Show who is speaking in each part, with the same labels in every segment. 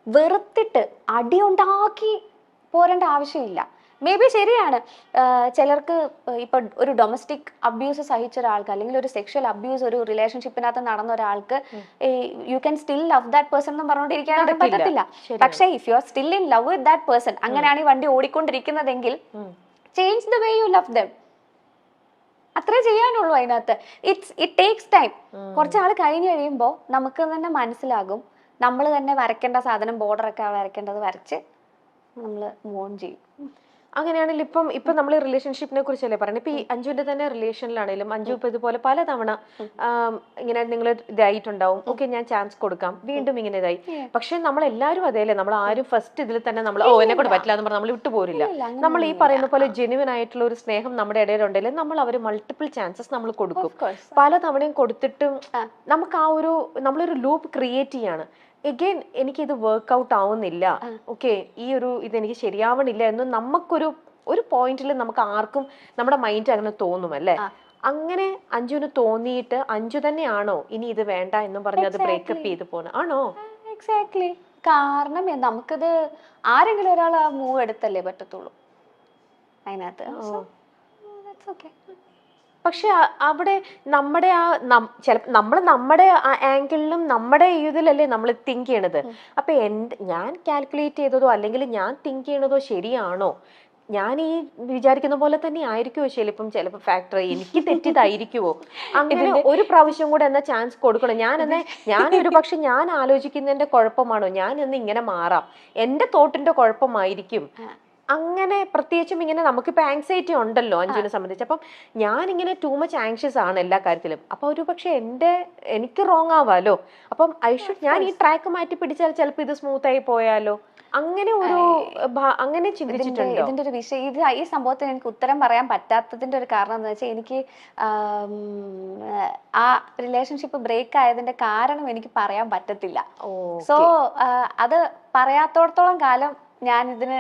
Speaker 1: വെറുത്തിട്ട് അടിയുണ്ടാക്കി പോരേണ്ട ആവശ്യമില്ല. May be ശരിയാണ്, ചിലർക്ക് ഇപ്പൊ ഒരു ഡൊമസ്റ്റിക് അബ്യൂസ് സഹിച്ച ഒരാൾക്ക് അല്ലെങ്കിൽ ഒരു സെക്ഷൽ അബ്യൂസ് ഒരു റിലേഷൻഷിപ്പിനകത്ത് നടന്ന ഒരാൾക്ക് you can still love that person എന്ന് പറഞ്ഞുകൊണ്ടിരിക്കാനും പറ്റത്തില്ല. പക്ഷേ if you are still in love with that person, അങ്ങനെയാണ് ഈ വണ്ടി ഓടിക്കൊണ്ടിരിക്കുന്നതെങ്കിൽ change the way you love them. അത്രേ ചെയ്യാനുള്ളൂ അതിനകത്ത്. It takes time. കുറച്ചാൾ കഴിഞ്ഞ് കഴിയുമ്പോൾ നമുക്ക് തന്നെ മനസ്സിലാകും, നമ്മൾ തന്നെ വരയ്ക്കേണ്ട സാധനം ബോർഡറൊക്കെ വരയ്ക്കേണ്ടത് വരച്ച് നമ്മൾ മൂവ് ഓൺ ചെയ്യും.
Speaker 2: അങ്ങനെയാണെങ്കിൽ ഇപ്പം നമ്മൾ റിലേഷൻഷിപ്പിനെ കുറിച്ചല്ലേ പറയുന്നത്. ഇപ്പൊ ഈ അഞ്ജുവിന്റെ തന്നെ റിലേഷനിലാണെങ്കിലും അഞ്ജു ഇപ്പൊ ഇതുപോലെ പലതവണ ഇങ്ങനെ നിങ്ങൾ ഇതായിട്ടുണ്ടാവും. ഓക്കെ, ഞാൻ ചാൻസ് കൊടുക്കാം, വീണ്ടും ഇങ്ങനെ ഇതായി. പക്ഷെ നമ്മൾ എല്ലാവരും അതേല്ലേ, നമ്മൾ ആരും ഫസ്റ്റ് ഇതിൽ തന്നെ നമ്മൾ എന്നെ കൊണ്ട് പറ്റില്ല എന്ന് പറഞ്ഞാൽ നമ്മൾ വിട്ടുപോരില്ല. നമ്മൾ ഈ പറയുന്ന പോലെ ജെന്യുവൻ ആയിട്ടുള്ള ഒരു സ്നേഹം നമ്മുടെ ഇടയിലുണ്ടെങ്കിൽ നമ്മൾ അവർ മൾട്ടിപ്പിൾ ചാൻസസ് നമ്മൾ കൊടുക്കും. പല തവണയും കൊടുത്തിട്ടും നമുക്ക് ആ ഒരു നമ്മളൊരു ലൂപ്പ് ക്രിയേറ്റ് ചെയ്യാണ്. എഗെയിൻ എനിക്കിത് വർക്ക്ഔട്ട് ആവുന്നില്ല, ഓക്കെ ഈ ഒരു ഇതെനിക്ക് ശരിയാവണില്ല എന്ന് നമുക്കൊരു പോയിന്റിൽ നമുക്ക് ആർക്കും നമ്മുടെ മൈൻഡ് അങ്ങനെ തോന്നും അല്ലേ. അങ്ങനെ അഞ്ജുവിന് തോന്നിയിട്ട് അഞ്ജു തന്നെയാണോ ഇനി ഇത് വേണ്ട എന്നും പറഞ്ഞ് അത് ബ്രേക്കപ്പ് ചെയ്ത് പോണ ആണോ?
Speaker 1: എക്സാക്ട്ലി. കാരണം നമുക്കിത് ആരെങ്കിലും ഒരാൾ ആ മൂവ് എടുത്തല്ലേ പറ്റത്തുള്ളൂ അതിനകത്ത്.
Speaker 2: പക്ഷെ അവിടെ നമ്മുടെ നമ്മുടെ ആംഗിളിലും നമ്മുടെ ഇതിലല്ലേ നമ്മൾ തിങ്ക് ചെയ്യണത്. അപ്പൊ ഞാൻ കാൽക്കുലേറ്റ് ചെയ്തതോ അല്ലെങ്കിൽ ഞാൻ തിങ്ക് ചെയ്യണതോ ശരിയാണോ? ഞാൻ ഈ വിചാരിക്കുന്ന പോലെ തന്നെ ആയിരിക്കുമോ ചിലപ്പോൾ ഫാക്ടർ എനിക്ക് തെറ്റിയതായിരിക്കുമോ? അങ്ങനെ ഒരു പ്രാവശ്യം കൂടെ എന്നാ ചാൻസ് കൊടുക്കണം. ഞാൻ ഒരു പക്ഷെ ഞാൻ ആലോചിക്കുന്നതിന്റെ കുഴപ്പമാണോ, ഞാൻ എന്ന് ഇങ്ങനെ മാറാം, എന്റെ തോട്ടിന്റെ കുഴപ്പമായിരിക്കും. അങ്ങനെ പ്രത്യേകിച്ചും ഇങ്ങനെ നമുക്കിപ്പോ ആങ്സൈറ്റി ഉണ്ടല്ലോ അഞ്ജുവിനെ സംബന്ധിച്ച്. അപ്പം ഞാനിങ്ങനെ ടൂ മച്ച് ആങ്ഷ്യസ് ആണ് എല്ലാ കാര്യത്തിലും. അപ്പൊ ഒരു പക്ഷെ എനിക്ക് റോങ് ആവാലോ. അപ്പം ഞാൻ ഈ ട്രാക്ക് മാറ്റി പിടിച്ചാൽ ചിലപ്പോൾ ഇത് സ്മൂത്ത് ആയി പോയാലോ, അങ്ങനെ അങ്ങനെ ചിന്തിച്ചിട്ടുണ്ടോ?
Speaker 1: ഇതിന്റെ ഒരു വിഷയം ഈ സംഭവത്തിന് എനിക്ക് ഉത്തരം പറയാൻ പറ്റാത്തതിന്റെ ഒരു കാരണം എന്താ വെച്ചാൽ എനിക്ക് ആ റിലേഷൻഷിപ്പ് ബ്രേക്ക് ആയതിന്റെ കാരണം എനിക്ക് പറയാൻ പറ്റത്തില്ല. സോ അത് പറയാത്തോടത്തോളം കാലം ഞാൻ ഇതിന്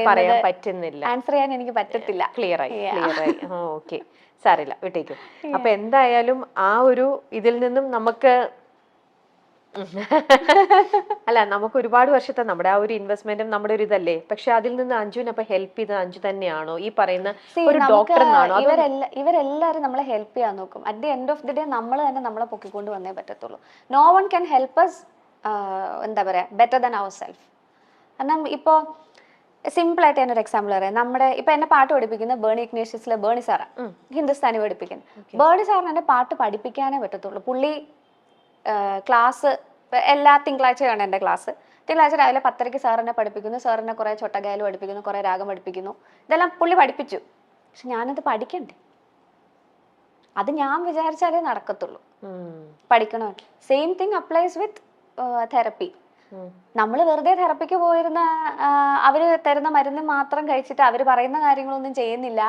Speaker 2: പറയാൻ പറ്റുന്നില്ല,
Speaker 1: ആൻസർ ചെയ്യാൻ എനിക്ക് പറ്റത്തില്ല.
Speaker 2: ക്ലിയർ ആയി. ഓക്കെ, സാരില്ല, വിട്ടേക്കും. അപ്പൊ എന്തായാലും ആ ഒരു ഇതിൽ നിന്നും നമുക്ക് അല്ല നമുക്ക് ഒരുപാട് വർഷത്തെ നമ്മുടെ ആ ഒരു ഇൻവെസ്റ്റ്മെന്റും നമ്മുടെ ഒരു ഇതല്ലേ. പക്ഷെ അതിൽ നിന്ന് അഞ്ജുവിനെ അപ്പൊ ഹെൽപ്പ് ചെയ്തത് അഞ്ജു തന്നെയാണോ, ഈ പറയുന്ന ഒരു ഡോക്ടറിനാണോ?
Speaker 1: ഇവരെല്ലാരും നമ്മളെ ഹെൽപ്പ് ചെയ്യാൻ നോക്കും. At the end of the day നമ്മൾ തന്നെ നമ്മളെ പൊക്കിക്കൊണ്ട് വന്നേ പറ്റത്തുള്ളൂ. No one can help us എന്താ പറയാ ബെറ്റർ ദാൻ അവർ സെൽഫ്. കാരണം ഇപ്പോൾ സിമ്പിളായിട്ട് ഞാനൊരു എക്സാമ്പിൾ പറയാം. നമ്മുടെ ഇപ്പൊ എന്നെ പാട്ട് പഠിപ്പിക്കുന്ന ബേണി ഇഗ്നേഷ്യസിലെ ബേണി സാറാ, ഹിന്ദുസ്ഥാനി പഠിപ്പിക്കുന്നത്. ബേണി സാറിന് എന്നെ പാട്ട് പഠിപ്പിക്കാനേ പറ്റത്തുള്ളൂ. പുള്ളി ക്ലാസ് എല്ലാ തിങ്കളാഴ്ചയാണ് എൻ്റെ ക്ലാസ്. തിങ്കളാഴ്ച രാവിലെ 10:30 സാർ എന്നെ പഠിപ്പിക്കുന്നു. സാർ എന്നെ കുറേ ചൊട്ടഗായൽ പഠിപ്പിക്കുന്നു, കുറേ രാഗം പഠിപ്പിക്കുന്നു. ഇതെല്ലാം പുള്ളി പഠിപ്പിച്ചു. പക്ഷെ ഞാനത് പഠിക്കണ്ടേ? അത് ഞാൻ വിചാരിച്ചാലേ നടക്കത്തുള്ളൂ. പഠിക്കണോ? സെയിം തിങ് അപ്ലൈസ് വിത്ത് തെറപ്പി. നമ്മൾ വെറുതെ തെറപ്പിക്ക് പോയിരുന്ന അവര് തരുന്ന മരുന്ന് മാത്രം കഴിച്ചിട്ട് അവര് പറയുന്ന കാര്യങ്ങളൊന്നും ചെയ്യുന്നില്ല.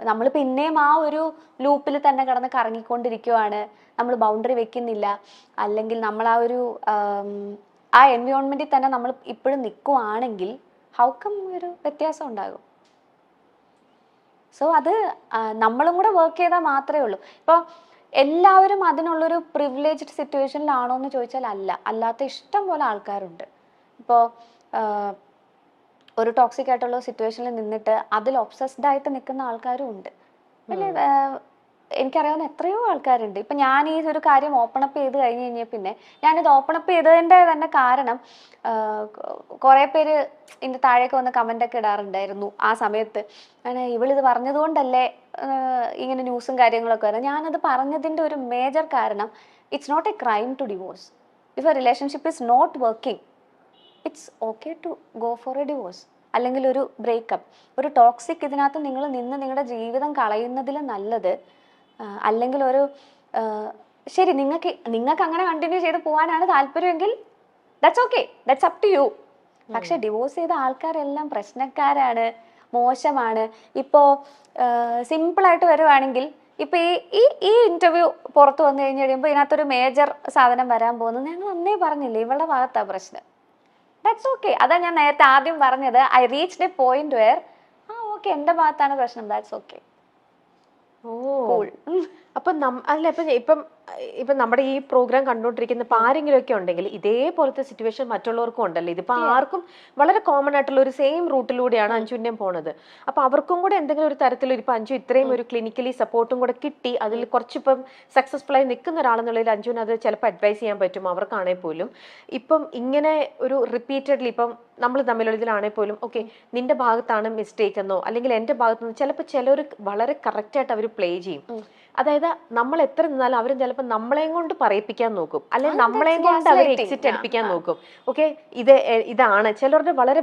Speaker 1: നമ്മൾ പിന്നെയും ആ ഒരു ലൂപ്പിൽ തന്നെ കിടന്ന് കറങ്ങിക്കൊണ്ടിരിക്കുവാണ്. നമ്മൾ ബൗണ്ടറി വെക്കുന്നില്ല, അല്ലെങ്കിൽ നമ്മൾ ആ ഒരു ആ എൻവയോൺമെന്റിൽ തന്നെ നമ്മൾ ഇപ്പോഴും നിൽക്കുവാണെങ്കിൽ ഹൗ കം ഒരു വ്യത്യാസം ഉണ്ടാകും? സോ അത് നമ്മളും കൂടെ വർക്ക് ചെയ്താൽ മാത്രമേ ഉള്ളൂ. ഇപ്പോൾ എല്ലാവരും അതിനുള്ളൊരു പ്രിവിലേജ്ഡ് സിറ്റുവേഷനിലാണോ എന്ന് ചോദിച്ചാൽ അല്ലാത്ത ഇഷ്ടം പോലെ ആൾക്കാരുണ്ട്. ഇപ്പോൾ ഒരു ടോക്സിക് ആയിട്ടുള്ള സിറ്റുവേഷനിൽ നിന്നിട്ട് അതിൽ ഒബ്സസ്ഡ് ആയിട്ട് നിൽക്കുന്ന ആൾക്കാരും ഉണ്ട്. പിന്നെ എനിക്കറിയാവുന്ന എത്രയോ ആൾക്കാരുണ്ട്. ഇപ്പം ഞാൻ ഈ ഒരു കാര്യം ഓപ്പൺ അപ്പ് ചെയ്ത് കഴിഞ്ഞ് കഴിഞ്ഞാൽ പിന്നെ ഞാനിത് ഓപ്പൺ അപ്പ് ചെയ്തതിൻ്റെ തന്നെ കാരണം കുറേ പേര് ഇതിൻ്റെ താഴേക്ക് വന്ന് കമൻ്റൊക്കെ ഇടാറുണ്ടായിരുന്നു ആ സമയത്ത്. ഇവളിത് പറഞ്ഞതുകൊണ്ടല്ലേ ഇങ്ങനെ ന്യൂസും കാര്യങ്ങളൊക്കെ വരുന്നത്. ഞാനത് പറഞ്ഞതിൻ്റെ ഒരു മേജർ കാരണം it's not a crime to divorce. If a relationship is not working, it's okay to go for a divorce, അല്ലെങ്കിൽ ഒരു ബ്രേക്കപ്പ്. ഒരു ടോക്സിക് ഇതിനകത്ത് നിങ്ങൾ നിന്ന് നിങ്ങളുടെ ജീവിതം കളയുന്നതിൽ നല്ലത്, അല്ലെങ്കിൽ ഒരു ശരി നിങ്ങൾക്ക് അങ്ങനെ കണ്ടിന്യൂ ചെയ്ത് പോകാനാണ് താല്പര്യമെങ്കിൽ that's okay, that's up to you. പക്ഷെ ഡിവോഴ്സ് ചെയ്ത ആൾക്കാരെല്ലാം പ്രശ്നക്കാരാണ്, മോശമാണ്. ഇപ്പോൾ സിമ്പിളായിട്ട് വരുവാണെങ്കിൽ ഇപ്പൊ ഈ ഇന്റർവ്യൂ പുറത്ത് വന്നു കഴിഞ്ഞ് കഴിയുമ്പോൾ ഇതിനകത്തൊരു മേജർ സാധനം വരാൻ പോകുന്നത് ഞങ്ങൾ അന്നേ പറഞ്ഞില്ലേ, ഇവളുടെ ഭാഗത്താ പ്രശ്നം. That's okay. അതാ ഞാൻ നേരത്തെ ആദ്യം പറഞ്ഞത്. I reached A point wear okay എന്റെ ഭാഗത്താണ് പ്രശ്നം, ദാറ്റ്സ് ഓക്കെ.
Speaker 2: കൂൾ. അപ്പൊ അല്ല ഇപ്പം ഇപ്പം നമ്മുടെ ഈ പ്രോഗ്രാം കണ്ടുകൊണ്ടിരിക്കുന്ന ഇപ്പൊ ആരെങ്കിലും ഒക്കെ ഉണ്ടെങ്കിൽ ഇതേപോലത്തെ സിറ്റുവേഷൻ മറ്റുള്ളവർക്കും ഉണ്ടല്ലോ. ഇതിപ്പോ ആർക്കും വളരെ കോമൺ ആയിട്ടുള്ള ഒരു സെയിം റൂട്ടിലൂടെയാണ് അഞ്ജുവിന്റെയും പോണത്. അപ്പൊ അവർക്കും കൂടെ എന്തെങ്കിലും ഒരു തരത്തിൽ ഇപ്പൊ അഞ്ജു ഇത്രയും ഒരു ക്ലിനിക്കലി സപ്പോർട്ടും കൂടെ കിട്ടി, അതിൽ കുറച്ചിപ്പം സക്സസ്ഫുൾ ആയി നിൽക്കുന്ന ഒരാളെന്നുള്ളതിൽ അഞ്ജുവിന് അത് ചിലപ്പോൾ അഡ്വൈസ് ചെയ്യാൻ പറ്റും അവർക്കാണെങ്കിൽ പോലും. ഇപ്പം ഇങ്ങനെ ഒരു റിപ്പീറ്റഡ്ലി ഇപ്പം നമ്മൾ തമ്മിലുള്ള ഇതിലാണെങ്കിൽ പോലും ഓക്കെ നിന്റെ ഭാഗത്താണ് മിസ്റ്റേക്ക് എന്നോ അല്ലെങ്കിൽ എന്റെ ഭാഗത്തുനിന്ന് ചിലപ്പോൾ ചിലർ വളരെ കറക്റ്റ് ആയിട്ട് അവർ പ്ലേ ചെയ്യും. അതായത് നമ്മൾ എത്ര നിന്നാലും അവരും ചിലപ്പോൾ നമ്മളെയും കൊണ്ട് പറയിപ്പിക്കാൻ നോക്കും, അല്ലെങ്കിൽ നമ്മളെയും കൊണ്ട് അവർ എക്സിറ്റ് അടിപ്പിക്കാൻ നോക്കും. ഓക്കെ ഇതാണ് ചിലരുടെ വളരെ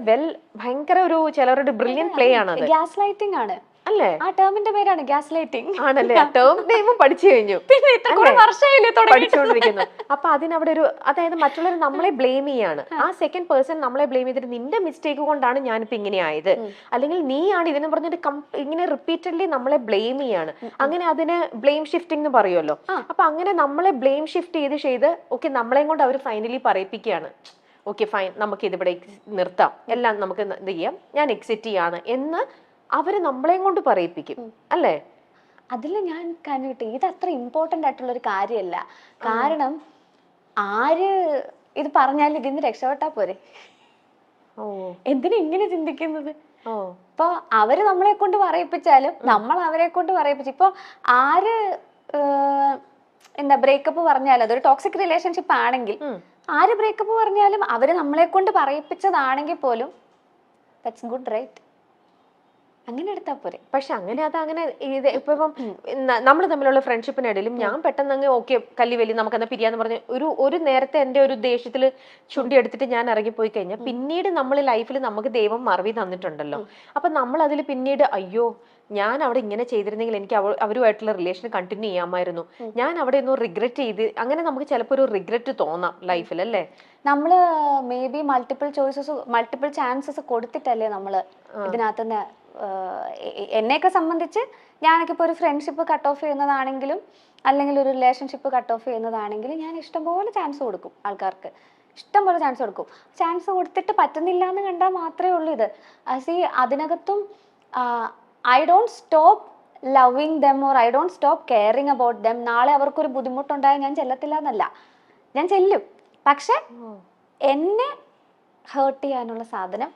Speaker 2: ഭയങ്കര ഒരു ചിലരുടെ ബ്രില്യൻ പ്ലേ ആണ് അത്.
Speaker 1: ഗ്യാസ് ലൈറ്റിംഗ് ആണ്
Speaker 2: അല്ലേ?
Speaker 1: ആ ടേമിന്റെ പേരാണ് ഗ്യാസ് ലൈറ്റിംഗ്.
Speaker 2: ആണല്ലേ? ടേം നെയിമും പഠിച്ചു കഴിഞ്ഞു, പഠിച്ചുകൊണ്ടിരിക്കുന്നു. അപ്പൊ അതിനവിടെ ഒരു അതായത് മറ്റുള്ളവർ നമ്മളെ ബ്ലെയിം ചെയ്യാണ്. ആ സെക്കൻഡ് പേഴ്സൺ നമ്മളെ ബ്ലെയിം ചെയ്തിട്ട് നിന്റെ മിസ്റ്റേക്ക് കൊണ്ടാണ് ഞാനിപ്പോ ഇങ്ങനെ ആയത്, അല്ലെങ്കിൽ നീയാണ് ഇതിനെ പറഞ്ഞിട്ട് ഇങ്ങനെ റിപ്പീറ്റഡ്ലി നമ്മളെ ബ്ലെയിം ചെയ്യാണ്. അങ്ങനെ അതിന് ബ്ലെയിം ഷിഫ്റ്റിംഗ് എന്ന് പറയുമല്ലോ. അപ്പൊ അങ്ങനെ നമ്മളെ ബ്ലെയിം ഷിഫ്റ്റ് ചെയ്ത് ഓക്കെ നമ്മളെയും കൊണ്ട് അവർ ഫൈനലി പറയിപ്പിക്കുകയാണ്. ഓക്കെ ഫൈൻ, നമുക്ക് ഇതിവിടെ നിർത്താം, എല്ലാം നമുക്ക് ഇത് ചെയ്യാം, ഞാൻ എക്സിറ്റ് ചെയ്യാണ് എന്ന് അവര് നമ്മളെയും കൊണ്ട് പറയിപ്പിക്കും അല്ലേ?
Speaker 1: അതിൽ ഞാൻ കണ്ടിട്ട് ഇത് അത്ര ഇമ്പോർട്ടന്റ് ആയിട്ടുള്ള ഒരു കാര്യമല്ല. കാരണം ആര് ഇത് പറഞ്ഞാലും ഇതിന്ന് രക്ഷപ്പെട്ടാ പോരെ. എന്തിനാ ഇങ്ങനെ ചിന്തിക്കുന്നത്? ഇപ്പൊ അവര് നമ്മളെ കൊണ്ട് പറയിപ്പിച്ചാലും നമ്മൾ അവരെ കൊണ്ട് പറയിപ്പിച്ചു. ഇപ്പൊ ആര് എന്താ ബ്രേക്കപ്പ് പറഞ്ഞാലും അതൊരു ടോക്സിക് റിലേഷൻഷിപ്പ് ആണെങ്കിൽ ആര് ബ്രേക്കപ്പ് പറഞ്ഞാലും അവര് നമ്മളെ കൊണ്ട് പറയിപ്പിച്ചതാണെങ്കിൽ പോലും ദാറ്റ്സ് ഗുഡ്, റൈറ്റ്? അങ്ങനെ എടുത്താ പോരെ.
Speaker 2: പക്ഷെ അങ്ങനെ അതങ്ങനെ ഇപ്പം നമ്മൾ തമ്മിലുള്ള ഫ്രണ്ട്ഷിപ്പിനിടയിലും ഞാൻ പെട്ടെന്ന് അങ്ങ് ഓക്കെ കല്ലിവലി നമുക്കെന്നാ പിരിയാന്ന് പറഞ്ഞ് ഒരു നേരത്തെ എന്റെ ഒരു ദേഷ്യത്തിൽ ചുണ്ടി എടുത്തിട്ട് ഞാൻ ഇറങ്ങിപ്പോയി കഴിഞ്ഞാൽ പിന്നീട് നമ്മൾ ലൈഫിൽ നമുക്ക് ദൈവം മറവി തന്നിട്ടുണ്ടല്ലോ. അപ്പൊ നമ്മൾ അതിൽ പിന്നീട് അയ്യോ ഞാൻ അവിടെ ഇങ്ങനെ ചെയ്തിരുന്നെങ്കിൽ എനിക്ക് അവരുമായിട്ടുള്ള റിലേഷൻ കണ്ടിന്യൂ ചെയ്യാമായിരുന്നു, ഞാൻ അവിടെ ഒന്നും റിഗ്രറ്റ് ചെയ്ത്, അങ്ങനെ നമുക്ക് ചിലപ്പോൾ ഒരു റിഗ്രറ്റ് തോന്നാം ലൈഫിൽ അല്ലേ?
Speaker 1: നമ്മള് മേ ബി മൾട്ടിപ്പിൾ ചാൻസസ് കൊടുത്തിട്ടല്ലേ നമ്മള് ഇതിനകത്തുനിന്ന്. എന്നെയൊക്കെ സംബന്ധിച്ച് ഞാനൊക്കെ ഇപ്പോൾ ഒരു ഫ്രണ്ട്ഷിപ്പ് കട്ട് ഓഫ് ചെയ്യുന്നതാണെങ്കിലും അല്ലെങ്കിൽ ഒരു റിലേഷൻഷിപ്പ് കട്ട് ഓഫ് ചെയ്യുന്നതാണെങ്കിലും ഞാൻ ഇഷ്ടംപോലെ ചാൻസ് കൊടുക്കും ആൾക്കാർക്ക്, ഇഷ്ടംപോലെ ചാൻസ് കൊടുക്കും. ചാൻസ് കൊടുത്തിട്ട് പറ്റുന്നില്ല എന്ന് കണ്ടാൽ മാത്രമേ ഉള്ളൂ ഇത്. അതിനകത്തും I don't stop loving them or I don't stop caring about them. നാളെ അവർക്കൊരു ബുദ്ധിമുട്ടുണ്ടായാൽ ഞാൻ ചെല്ലത്തില്ല എന്നല്ല, ഞാൻ ചെല്ലും. പക്ഷെ എന്നെ ഹേർട്ട് ചെയ്യാനുള്ള സാധനം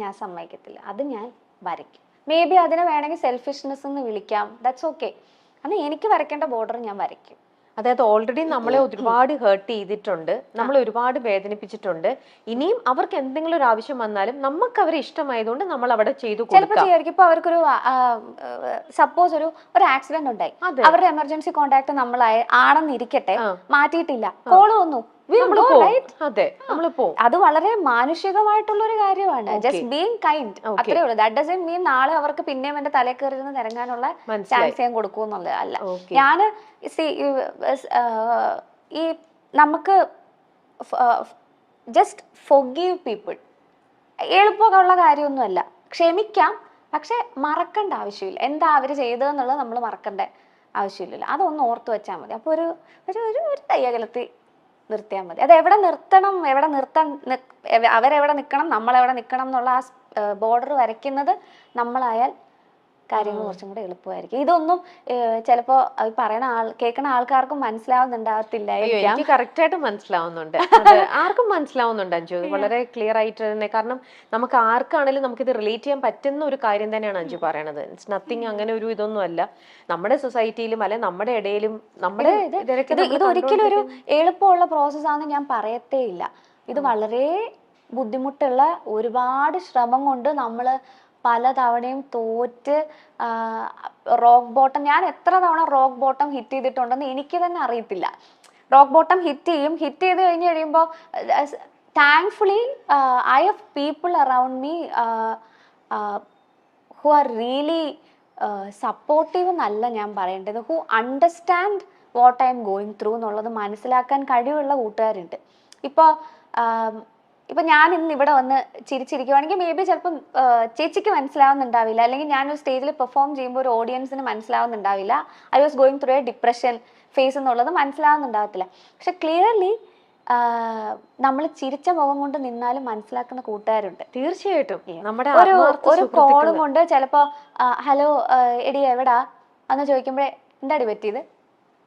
Speaker 1: ഞാൻ സമ്മതിക്കത്തില്ല, അത് ഞാൻ വരയ്ക്കും. മേ ബി അതിനെ വേണമെങ്കിൽ സെൽഫിഷ്നെസ് എന്ന് വിളിക്കാം, ദാറ്റ്സ് ഓക്കെ. അന്ന് എനിക്ക് വരയ്ക്കേണ്ട ബോർഡർ ഞാൻ വരയ്ക്കും.
Speaker 2: അതായത് ഓൾറെഡി നമ്മളെ ഒരുപാട് ഹേർട്ട് ചെയ്തിട്ടുണ്ട്, നമ്മൾ ഒരുപാട് വേദനിപ്പിച്ചിട്ടുണ്ട്. ഇനിയും അവർക്ക് എന്തെങ്കിലും ഒരു ആവശ്യം വന്നാലും നമുക്ക് അവരെ ഇഷ്ടമായതുകൊണ്ട് നമ്മൾ അവിടെ ചെയ്തു കൊടുക്കാം.
Speaker 1: ഇപ്പൊ അവർക്കൊരു സപ്പോസ് ഒരു ആക്സിഡന്റ് ഉണ്ടായി, അവരുടെ എമർജൻസി കോണ്ടാക്ട് ആണെന്നിരിക്കട്ടെ, മാറ്റിയിട്ടില്ല, കോള് വന്നു, അത് വളരെ മാനുഷികമായിട്ടുള്ള ഒരു കാര്യമാണ്. ജസ്റ്റ് ബീങ് കൈൻഡ്, അത്രേ ഉള്ളൂ. ദാറ്റ് ഡസന്റ് മീൻ നാളെ അവർക്ക് പിന്നെയും എന്റെ തലയിൽ കയറി നിരങ്ങാനുള്ള ചാൻസ് ഞാൻ കൊടുക്കൂന്നുള്ളത് അല്ല. ഞാന് ഈ നമുക്ക് ജസ്റ്റ് ഫോർഗീവ് പീപ്പിൾ എളുപ്പമുള്ള കാര്യമൊന്നുമല്ല. ക്ഷമിക്കാം, പക്ഷെ മറക്കേണ്ട ആവശ്യമില്ല. എന്താ അവര് ചെയ്തതെന്നുള്ളത് നമ്മൾ മറക്കേണ്ട ആവശ്യമില്ലല്ലോ. അതൊന്ന് ഓർത്തു വെച്ചാൽ മതി. അപ്പൊ ഒരു തയ്യകലത്തിൽ നിർത്തിയാൽ മതി. അത് എവിടെ നിർത്തണം, അവരെവിടെ നിൽക്കണം, നമ്മളെവിടെ നിൽക്കണം എന്നുള്ള ആ ബോർഡർ വരയ്ക്കുന്നത് നമ്മളായാൽ കാര്യങ്ങൾ കുറച്ചും കൂടെ എളുപ്പമായിരിക്കും. ഇതൊന്നും ചിലപ്പോ കേൾക്കുന്ന ആൾക്കാർക്കും മനസ്സിലാവുന്നുണ്ടാവത്തില്ല.
Speaker 2: എനിക്ക് കറക്റ്റ് ആയിട്ട് മനസ്സിലാവുന്നുണ്ട്, ആർക്കും മനസ്സിലാവുന്നുണ്ട് അഞ്ജു, വളരെ ക്ലിയർ ആയിട്ട് തന്നെ. കാരണം നമുക്ക് ആർക്കാണെങ്കിലും നമുക്കിത് റിലേറ്റ് ചെയ്യാൻ പറ്റുന്ന ഒരു കാര്യം തന്നെയാണ് അഞ്ജു പറയണത്. ഇറ്റ്സ് നത്തിങ് അങ്ങനെ ഒരു ഇതൊന്നും അല്ല. നമ്മുടെ സൊസൈറ്റിയിലും അല്ലെ നമ്മുടെ ഇടയിലും
Speaker 1: ഇത് ഒരിക്കലും ഒരു എളുപ്പമുള്ള പ്രോസസ്സാണെന്ന് ഞാൻ പറയത്തേ ഇല്ല. ഇത് വളരെ ബുദ്ധിമുട്ടുള്ള, ഒരുപാട് ശ്രമം കൊണ്ട് നമ്മള് പല തവണയും തോറ്റ് റോക്ക് ബോട്ടം, ഞാൻ എത്ര തവണ റോക്ക് ബോട്ടം ഹിറ്റ് ചെയ്തിട്ടുണ്ടെന്ന് എനിക്ക് തന്നെ അറിയത്തില്ല. റോക്ക് ബോട്ടം ഹിറ്റ് ചെയ്ത് കഴിഞ്ഞ് കഴിയുമ്പോൾ thankfully I have people around me who are really supportive എന്നല്ല ഞാൻ പറയേണ്ടത്, who understand what I am going through എന്നുള്ളത് മനസ്സിലാക്കാൻ കഴിവുള്ള കൂട്ടുകാരുണ്ട്. ഇപ്പൊ ഞാൻ ഇന്ന് ഇവിടെ വന്ന് ചിരിച്ചിരിക്കുവാണെങ്കിൽ മേ ബി ചിലപ്പം ചേച്ചിക്ക് മനസ്സിലാവുന്നുണ്ടാവില്ല, അല്ലെങ്കിൽ ഞാനൊരു സ്റ്റേജിൽ പെർഫോം ചെയ്യുമ്പോൾ ഒരു ഓഡിയൻസിന് മനസ്സിലാവുന്നുണ്ടാവില്ല I was going through a depression phase എന്നുള്ളത് മനസ്സിലാവുന്നുണ്ടാവത്തില്ല. പക്ഷെ ക്ലിയർലി നമ്മൾ ചിരിച്ച മുഖം കൊണ്ട് നിന്നാലും മനസ്സിലാക്കുന്ന കൂട്ടുകാരുണ്ട്.
Speaker 2: തീർച്ചയായിട്ടും
Speaker 1: ഒരു കോളും കൊണ്ട് ചിലപ്പോ ഹലോ എടി എവിടാ എന്ന് ചോദിക്കുമ്പോഴേ എന്താടി പറ്റിയത്,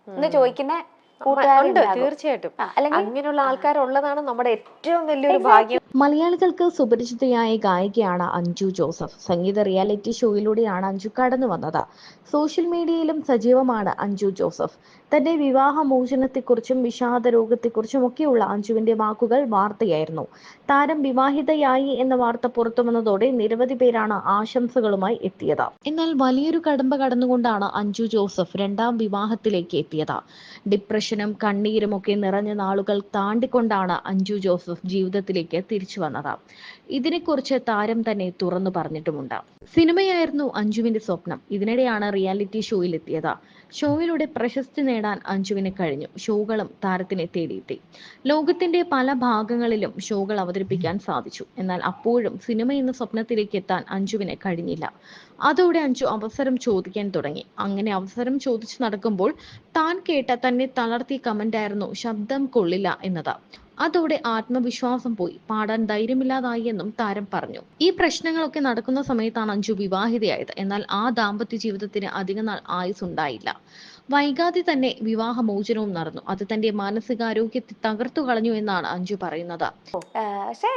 Speaker 1: എന്ന് ചോദിക്കുന്ന
Speaker 2: ഉണ്ട്,
Speaker 1: കൂട്ടുകാരുണ്ടാകും.
Speaker 2: തീർച്ചയായിട്ടും.
Speaker 1: അല്ലെങ്കിൽ
Speaker 2: അങ്ങനെയുള്ള ആൾക്കാരുള്ളതാണ് നമ്മുടെ ഏറ്റവും വലിയൊരു ഭാഗ്യം.
Speaker 3: മലയാളികൾക്ക് സുപരിചിതയായ ഗായികയാണ് അഞ്ജു ജോസഫ്. സംഗീത റിയാലിറ്റി ഷോയിലൂടെയാണ് അഞ്ജു കടന്നു വന്നത്. സോഷ്യൽ മീഡിയയിലും സജീവമാണ് അഞ്ജു ജോസഫ്. തന്റെ വിവാഹമോചനത്തെക്കുറിച്ചും വിഷാദ രോഗത്തെക്കുറിച്ചും ഒക്കെയുള്ള അഞ്ജുവിന്റെ വാക്കുകൾ വാർത്തയായിരുന്നു. താരം വിവാഹിതയായി എന്ന വാർത്ത പുറത്തു വന്നതോടെ നിരവധി പേരാണ് ആശംസകളുമായി എത്തിയത്. എന്നാൽ വലിയൊരു കടമ്പ കടന്നുകൊണ്ടാണ് അഞ്ജു ജോസഫ് രണ്ടാം വിവാഹത്തിലേക്ക് എത്തിയത്. ഡിപ്രഷനും കണ്ണീരും ഒക്കെ നിറഞ്ഞ നാളുകൾ താണ്ടിക്കൊണ്ടാണ് അഞ്ജു ജോസഫ് ജീവിതത്തിലേക്ക് തിരിച്ചു വന്നത്. ഇതിനെക്കുറിച്ച് താരം തന്നെ തുറന്നു പറഞ്ഞിട്ടുമുണ്ട്. സിനിമയായിരുന്നു അഞ്ജുവിന്റെ സ്വപ്നം. ഇതിനിടെയാണ് റിയാലിറ്റി ഷോയിൽ എത്തിയത്. ഷോയിലൂടെ പ്രശസ്തി നേടാൻ അഞ്ജുവിന് കഴിഞ്ഞു. ഷോകളും താരത്തിനെ തേടിയെത്തി. ലോകത്തിന്റെ പല ഭാഗങ്ങളിലും ഷോകൾ അവതരിപ്പിക്കാൻ സാധിച്ചു. എന്നാൽ അപ്പോഴും സിനിമ എന്ന സ്വപ്നത്തിലേക്ക് എത്താൻ അഞ്ജുവിന് കഴിഞ്ഞില്ല. അതോടെ അഞ്ജു അവസരം ചോദിക്കാൻ തുടങ്ങി. അങ്ങനെ അവസരം ചോദിച്ചു നടക്കുമ്പോൾ താൻ കേട്ട തന്നെ തളർത്തിയ കമന്റായിരുന്നു ശബ്ദം കൊള്ളില്ല എന്നത്. അതോടെ ആത്മവിശ്വാസം പോയി, പാടാൻ ധൈര്യമില്ലാതായി എന്നും താരം പറഞ്ഞു. ഈ പ്രശ്നങ്ങളൊക്കെ നടക്കുന്ന സമയത്താണ് അഞ്ജു വിവാഹിതയായത്. എന്നാൽ ആ ദാമ്പത്യ ജീവിതത്തിന് അധിക നാൾ ആയുസ് ഉണ്ടായില്ല. വൈകാതെ തന്നെ വിവാഹമോചനവും നടന്നു. അത് തന്റെ മാനസികാരോഗ്യത്തെ തകർത്തു കളഞ്ഞു എന്നാണ് അഞ്ജു പറയുന്നത്.
Speaker 1: പക്ഷേ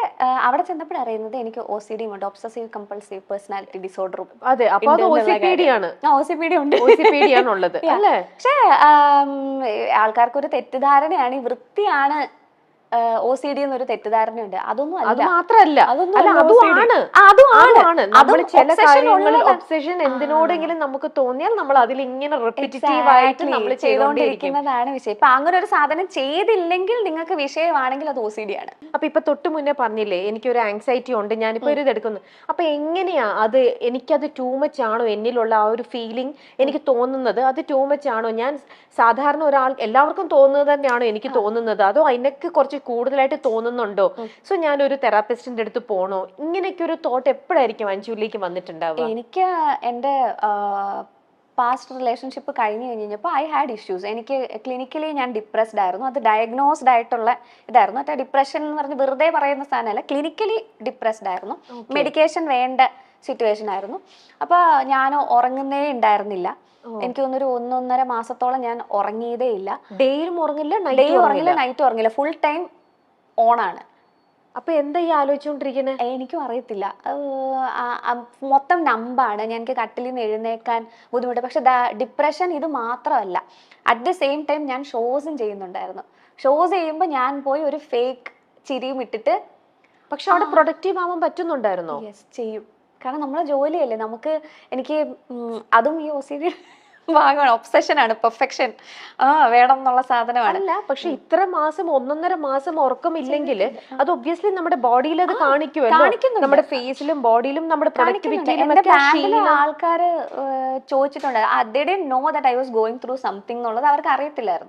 Speaker 1: അവിടെ ചെന്നപ്പോൾ അറിയുന്നത് എനിക്ക് OCD ഉണ്ട്, ഒബ്സസീവ് കമ്പൾസീവ് പേഴ്സണാലിറ്റി ഡിസോർഡറും.
Speaker 2: അതെ, അപ്പൊ അത് OCPD ആണ്.
Speaker 1: OCPD ഉണ്ട്.
Speaker 2: OCPD ആണുള്ളത് അല്ലേ?
Speaker 1: പക്ഷേ ആൾക്കാർക്കൊരു തെറ്റിദ്ധാരണയാണ്, ഈ വൃത്തിയാണ് OCD എന്നൊരു തെറ്റിദ്ധാരണയുണ്ട്. അതൊന്നും
Speaker 2: അത്
Speaker 1: അല്ല.
Speaker 2: മാത്രല്ല,
Speaker 1: അതൊന്നും
Speaker 2: അല്ല,
Speaker 1: അല്ല
Speaker 2: അതുമാണ്.
Speaker 1: അതുമാണ്.
Speaker 2: നമ്മൾ ചില
Speaker 1: obsession
Speaker 2: കാര്യങ്ങളിൽ
Speaker 1: ഉള്ളതാണ്.
Speaker 2: ഒബ്സഷൻ എന്തിനോടെങ്കിലും നമുക്ക് തോന്നിയാൽ നമ്മൾ അതിൽ ഇങ്ങനെ റിപ്പീറ്റീവ് ആയിട്ട് നമ്മൾ ചെയ്തുകൊണ്ടിരിക്കും.
Speaker 1: ചെയ്തുകൊണ്ടിരിക്കുന്നതാണ് വിഷയം. ഇപ്പൊ അങ്ങനെ ഒരു സാധനം ചെയ്തില്ലെങ്കിൽ നിങ്ങൾക്ക് വിഷയമാണെങ്കിൽ അത് OCD ആണ്.
Speaker 2: അപ്പൊ ഇപ്പൊ തൊട്ട് മുന്നേ പറഞ്ഞില്ലേ എനിക്കൊരു ആങ്സൈറ്റി ഉണ്ട്, ഞാനിപ്പോ ഒരു ഇതെടുക്കുന്നു. അപ്പൊ എങ്ങനെയാ അത്, എനിക്കത് ടൂ മച്ച് ആണോ, എന്നിലുള്ള ആ ഒരു ഫീലിംഗ് എനിക്ക് തോന്നുന്നത് അത് ടൂ മച്ച് ആണോ? ഞാൻ സാധാരണ ഒരാൾ എല്ലാവർക്കും തോന്നുന്നത് തന്നെയാണോ എനിക്ക് തോന്നുന്നത്, അതോ അതിനൊക്കെ കുറച്ച് കൂടുതലായിട്ട് തോന്നുന്നുണ്ടോ? സോ ഞാൻ ഒരു തെറാപ്പിസ്റ്റിന്റെ അടുത്ത് പോണോ? ഇങ്ങനെയൊക്കെ ഒരു തോട്ട് എപ്പോഴായിരിക്കും അഞ്ജുവിലേക്ക് വന്നിട്ടുണ്ടാവുക?
Speaker 1: എനിക്ക് എൻ്റെ പാസ്റ്റ് റിലേഷൻഷിപ്പ് കഴിഞ്ഞ് കഴിഞ്ഞപ്പോൾ ഐ ഹാഡ് ഇഷ്യൂസ്. എനിക്ക് ക്ലിനിക്കലി ഞാൻ ഡിപ്രസ്ഡ് ആയിരുന്നു. അത് ഡയഗ്നോസ്ഡ് ആയിട്ടുള്ള ഇതായിരുന്നു. മറ്റേ ഡിപ്രഷൻ എന്ന് പറഞ്ഞ് വെറുതെ പറയുന്ന സാധനമല്ല, ക്ലിനിക്കലി ഡിപ്രസ്ഡ് ആയിരുന്നു. മെഡിക്കേഷൻ വേണ്ട സിറ്റുവേഷൻ ആയിരുന്നു. അപ്പോൾ ഞാൻ ഉറങ്ങുന്നേ ഉണ്ടായിരുന്നില്ല. എനിക്ക് തോന്നുന്നൊരു 1.5 മാസത്തോളം ഞാൻ ഉറങ്ങിയതേ ഇല്ല.
Speaker 2: ഡേയിലും ഉറങ്ങില്ല,
Speaker 1: ഡേ ഉറങ്ങില്ല, നൈറ്റ് ഉറങ്ങില്ല, ഫുൾ ടൈം ഓണാണ്.
Speaker 2: അപ്പൊ എന്താ ഈ ആലോചിച്ചോണ്ടിരിക്കണേ?
Speaker 1: എനിക്കും അറിയത്തില്ല. മൊത്തം നമ്പാണ്. എനിക്ക് കട്ടിലിൽ നിന്ന് എഴുന്നേക്കാൻ ബുദ്ധിമുട്ട്. പക്ഷെ ഡിപ്രഷൻ ഇത് മാത്രമല്ല, അറ്റ് ദ സെയിം ടൈം ഞാൻ ഷോസും ചെയ്യുന്നുണ്ടായിരുന്നു. ഷോസ് ചെയ്യുമ്പോൾ ഞാൻ പോയി ഒരു ഫേക്ക് ചിരിയും ഇട്ടിട്ട്.
Speaker 2: പക്ഷെ അവിടെ പ്രൊഡക്റ്റീവ് ആവാൻ പറ്റുന്നുണ്ടായിരുന്നോ?
Speaker 1: യെസ്, ചെയ്യും. കാരണം നമ്മളെ ജോലിയല്ലേ. എനിക്ക് അതും ഈ OCD ഭാഗമാണ്, ഒബ്സെഷനാണ്, പെർഫെക്ഷൻ വേണം എന്നുള്ള സാധനമാണ്.
Speaker 2: അല്ല, പക്ഷെ ഇത്ര മാസം 1.5 മാസം ഉറക്കമില്ലെങ്കിൽ അത് ഒബ്വിയസ്ലി നമ്മുടെ ബോഡിയിൽ അത് കാണിക്കുമല്ലോ. നമ്മുടെ ഫേസിലും ബോഡിയിലും നമ്മുടെ പ്രൊഡക്ടിവിറ്റിയിലും
Speaker 1: ആൾക്കാര് ചോദിച്ചിട്ടുണ്ട്, they didn't know that I was going through something എന്നുള്ളത് അവർക്ക് അറിയത്തില്ലായിരുന്നു.